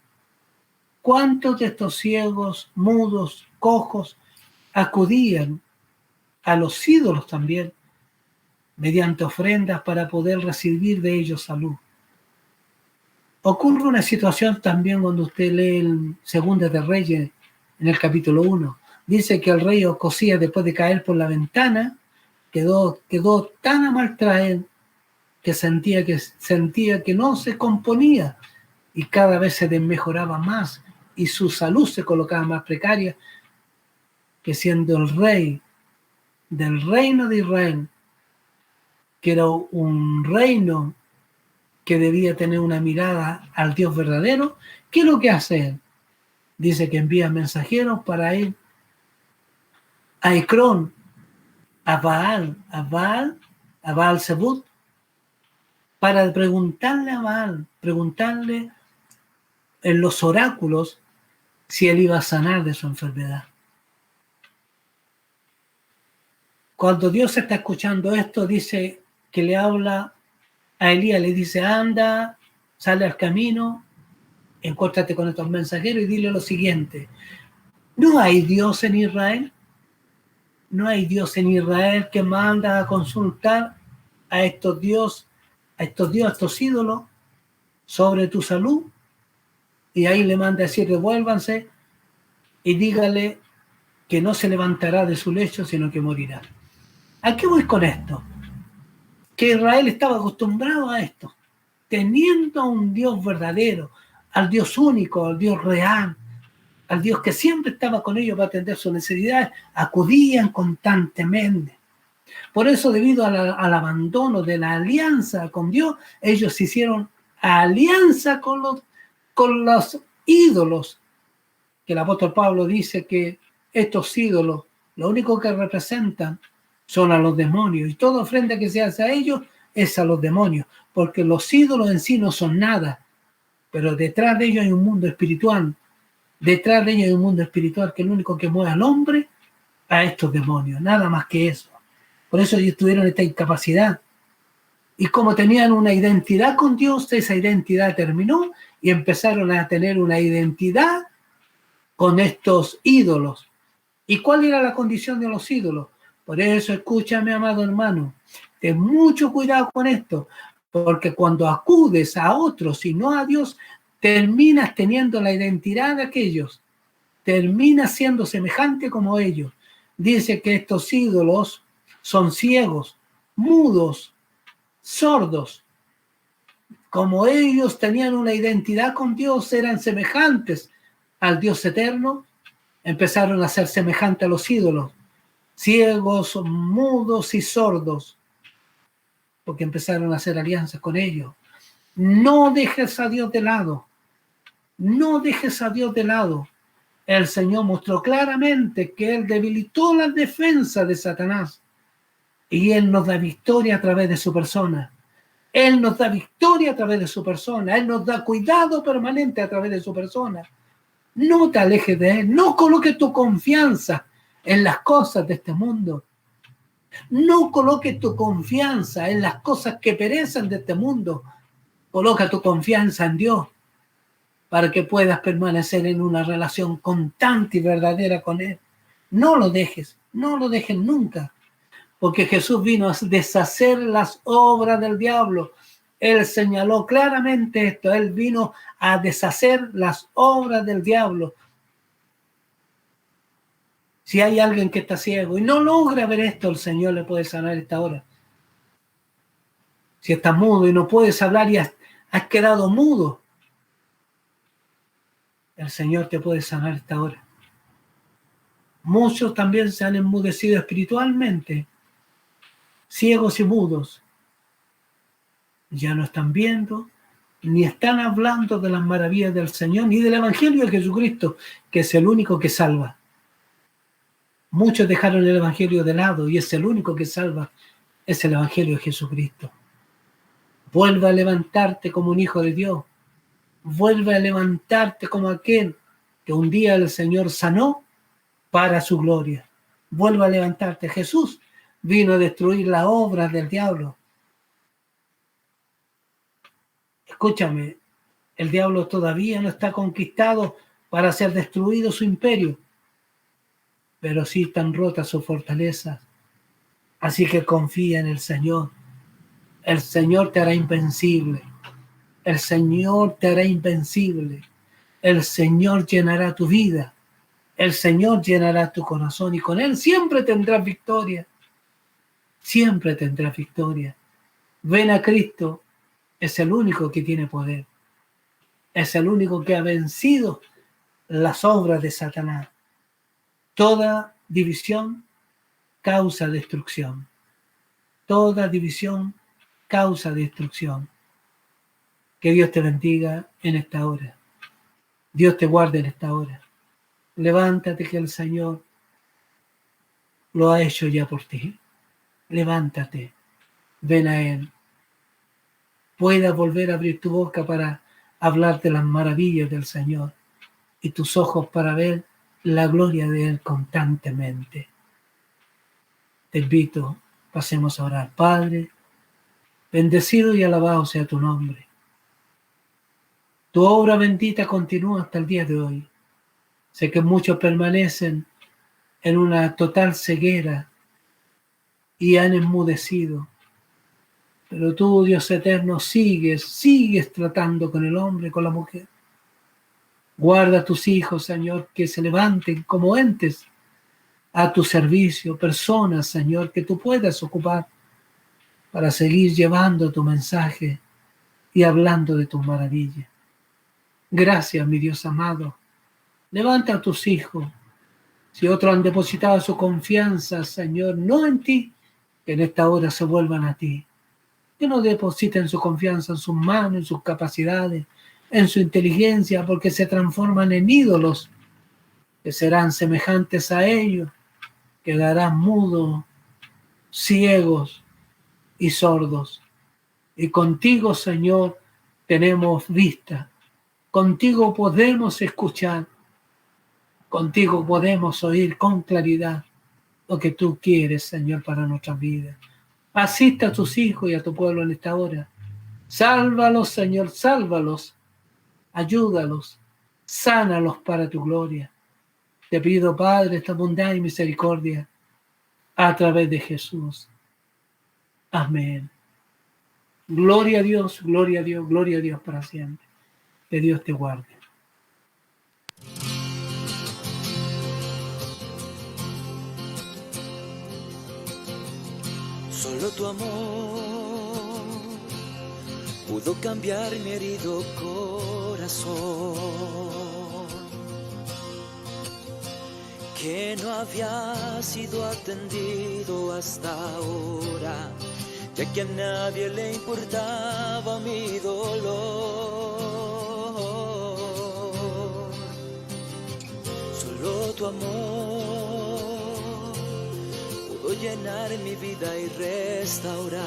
A: ¿Cuántos de estos ciegos, mudos, cojos acudían a los ídolos también mediante ofrendas para poder recibir de ellos salud? Ocurre una situación también cuando usted lee el Segunda de Reyes en el capítulo 1. Dice que el rey Ocosías, después de caer por la ventana, quedó tan a mal traer que sentía que no se componía y cada vez se desmejoraba más y su salud se colocaba más precaria, que siendo el rey del reino de Israel, que era un reino que debía tener una mirada al Dios verdadero, ¿qué es lo que hace él? Dice que envía mensajeros para ir a Ecrón, a Baal Zebut, para preguntarle a Baal, preguntarle en los oráculos si él iba a sanar de su enfermedad. Cuando Dios está escuchando esto, dice que le habla a Elías, le dice, anda, sale al camino, encuéntrate con estos mensajeros y dile lo siguiente: ¿no hay Dios en Israel? ¿No hay Dios en Israel que manda a consultar a estos ídolos sobre tu salud? Y ahí le manda a decir, devuélvanse y dígale que no se levantará de su lecho, sino que morirá. ¿A qué voy con esto? Que Israel estaba acostumbrado a esto, teniendo a un Dios verdadero, al Dios único, al Dios real, al Dios que siempre estaba con ellos para atender sus necesidades, acudían constantemente. Por eso, debido al abandono de la alianza con Dios, ellos hicieron alianza con los ídolos, que el apóstol Pablo dice que estos ídolos lo único que representan son a los demonios, y toda ofrenda que se hace a ellos es a los demonios, porque los ídolos en sí no son nada. pero detrás de ellos hay un mundo espiritual. Detrás de ellos hay un mundo espiritual que es el único que mueve al hombre a estos demonios, nada más que eso. Por eso ellos tuvieron esta incapacidad. Y como tenían una identidad con Dios, esa identidad terminó y empezaron a tener una identidad con estos ídolos. ¿Y cuál era la condición de los ídolos? Por eso, escúchame, amado hermano, ten mucho cuidado con esto, porque cuando acudes a otros y no a Dios, terminas teniendo la identidad de aquellos, terminas siendo semejante como ellos. Dice que estos ídolos son ciegos, mudos, sordos. Como ellos tenían una identidad con Dios, eran semejantes al Dios eterno, empezaron a ser semejantes a los ídolos, ciegos, mudos y sordos, porque empezaron a hacer alianzas con ellos. No dejes a Dios de lado, no dejes a Dios de lado. El Señor mostró claramente que Él debilitó las defensas de Satanás y Él nos da victoria a través de su persona. Él nos da victoria a través de su persona. Él nos da cuidado permanente a través de su persona. No te alejes de Él. No coloques tu confianza en las cosas de este mundo. No coloques tu confianza en las cosas que perecen de este mundo. Coloca tu confianza en Dios para que puedas permanecer en una relación constante y verdadera con Él. No lo dejes nunca. Porque Jesús vino a deshacer las obras del diablo. Él señaló claramente esto. Él vino a deshacer las obras del diablo. Si hay alguien que está ciego y no logra ver esto, el Señor le puede sanar esta hora. Si estás mudo y no puedes hablar y has quedado mudo, el Señor te puede sanar esta hora. Muchos también se han enmudecido espiritualmente, ciegos y mudos. Ya no están viendo, ni están hablando de las maravillas del Señor, ni del Evangelio de Jesucristo, que es el único que salva. Muchos dejaron el Evangelio de lado y es el único que salva, es el Evangelio de Jesucristo. Vuelve a levantarte como un hijo de Dios. Vuelve a levantarte como aquel que un día el Señor sanó para su gloria. Vuelve a levantarte. Jesús vino a destruir las obras del diablo. Escúchame, el diablo todavía no está conquistado para ser destruido su imperio, pero sí están rotas sus fortalezas. Así que confía en el Señor. El Señor te hará invencible. El Señor te hará invencible. El Señor llenará tu vida. El Señor llenará tu corazón y con Él siempre tendrás victoria. Siempre tendrás victoria. Ven a Cristo. Es el único que tiene poder. Es el único que ha vencido las obras de Satanás. Toda división causa destrucción. Toda división causa destrucción. Que Dios te bendiga en esta hora. Dios te guarde en esta hora. Levántate que el Señor lo ha hecho ya por ti. Levántate. Ven a Él. Puedas volver a abrir tu boca para hablar de las maravillas del Señor y tus ojos para ver la gloria de Él constantemente. Te invito, pasemos a orar. Padre, bendecido y alabado sea tu nombre. Tu obra bendita continúa hasta el día de hoy. Sé que muchos permanecen en una total ceguera y han enmudecido. Pero tú, Dios eterno, sigues tratando con el hombre, con la mujer. Guarda a tus hijos, Señor, que se levanten como entes a tu servicio, personas, Señor, que tú puedas ocupar para seguir llevando tu mensaje y hablando de tus maravillas. Gracias, mi Dios amado. Levanta a tus hijos. Si otros han depositado su confianza, Señor, no en ti, que en esta hora se vuelvan a ti. Que no depositen su confianza en sus manos, en sus capacidades, en su inteligencia, porque se transforman en ídolos que serán semejantes a ellos, quedarán mudos, ciegos y sordos. Y contigo, Señor, tenemos vista, Contigo podemos escuchar, contigo podemos oír con claridad lo que tú quieres, Señor, para nuestras vidas. Asiste a tus hijos y a tu pueblo en esta hora. Sálvalos, Señor, sálvalos. Ayúdalos, sánalos para tu gloria. Te pido, Padre, esta bondad y misericordia a través de Jesús. Amén. Gloria a Dios, gloria a Dios, gloria a Dios para siempre. Que Dios te guarde.
B: Solo tu amor pudo cambiar mi herido corazón, que no había sido atendido hasta ahora, ya que a nadie le importaba mi dolor. Solo tu amor pudo llenar mi vida y restaurar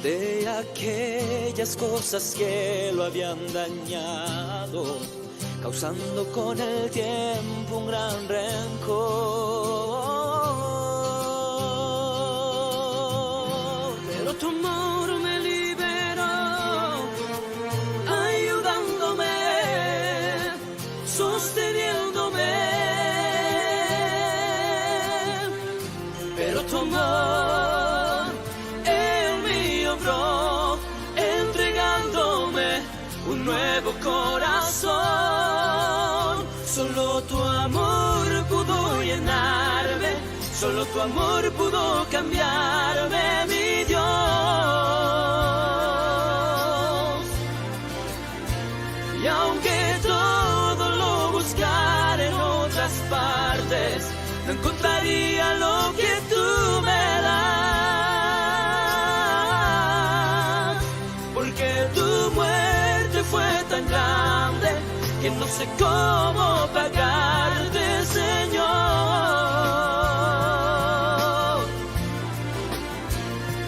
B: de aquellas cosas que lo habían dañado, causando con el tiempo un gran rencor. Pero tu amor me liberó, ayudándome, sosteniéndome. Pero tu amor en mí obró, entregándome un nuevo corazón. Solo tu amor pudo llenarme, solo tu amor pudo cambiarme, mi Dios. Y aunque todo lo buscara en otras partes, no encontraría lo que tú me das, porque tu muerte fue tan grande que no sé cómo pagarte, Señor.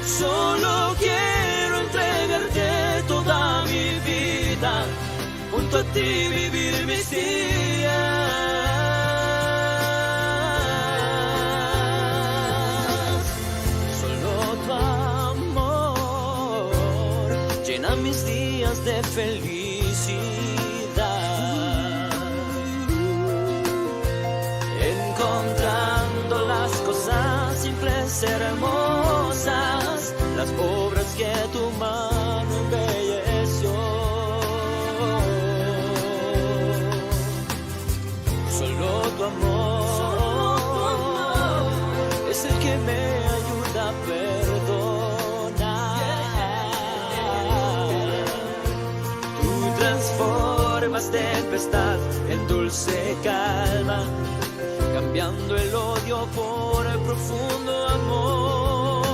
B: Solo quiero entregarte toda mi vida, junto a ti vivir mis días. Solo tu amor llena mis días de felicidad, encontrando las cosas simples, hermosas, las obras que tu mano embelleció. Solo tu amor es el que me ayuda a perdonar. Tú transformas tempestad en dulce calma, cambiando el odio por el profundo amor.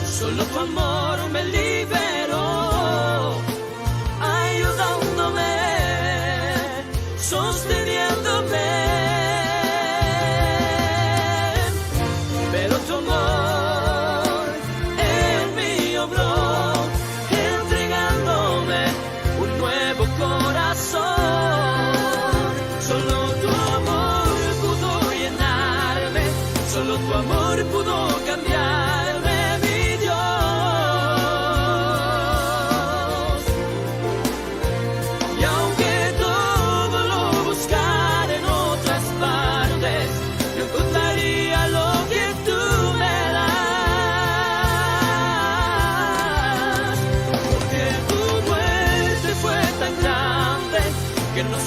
B: Solo tu amor me liberó, ayudándome, sosteniéndome. Pero tu amor en mí obró, entregándome un nuevo corazón. Solo tu amor pudo llenarme, solo tu amor pudo cambiarme, mi Dios. Y aunque todo lo buscara en otras partes, no encontraría lo que tú me das, porque tu muerte fue tan grande que no